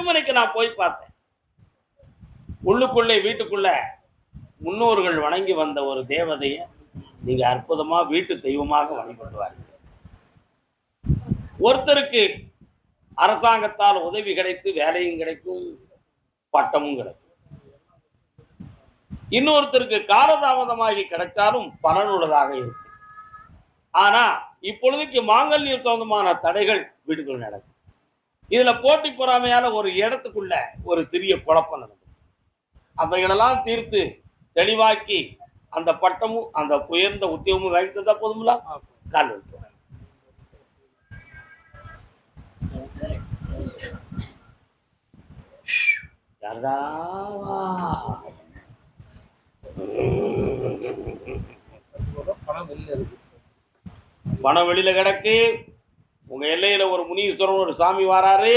அரண்மனைக்கு நான் போய் பார்த்தேன். உள்ளுக்குள்ளே வீட்டுக்குள்ள முன்னோர்கள் வணங்கி வந்த ஒரு தேவதையை நீங்க அற்புதமா வீட்டு தெய்வமாக வழிபட்டு வாருங்க. ஒருத்தருக்கு அரசாங்கத்தால் உதவி கிடைத்து வேலையும் கிடைக்கும், பட்டமும் கிடைக்கும். இன்னொருத்தருக்கு காலதாமதமாகி கிடைச்சாலும் பலனுள்ளதாக இருக்கும். ஆனா இப்பொழுதுக்கு மாங்கல்யம் சொந்தமான தடைகள் வீட்டுக்குள் நடக்கும். இதுல போட்டி பொறாமையால ஒரு இடத்துக்குள்ள ஒரு சிறிய குழப்பம் நடக்கும். அவைகளெல்லாம் தீர்த்து தெளிவாக்கி அந்த பட்டமும் அந்த உயர்ந்த உத்தியோகமும் வைத்ததா போதும்ல. கால் வைப்போம். பணம் வெளியில கிடக்கு. உங்க எல்லையில ஒரு முனீஸ்வரன் ஒரு சாமி வராரு.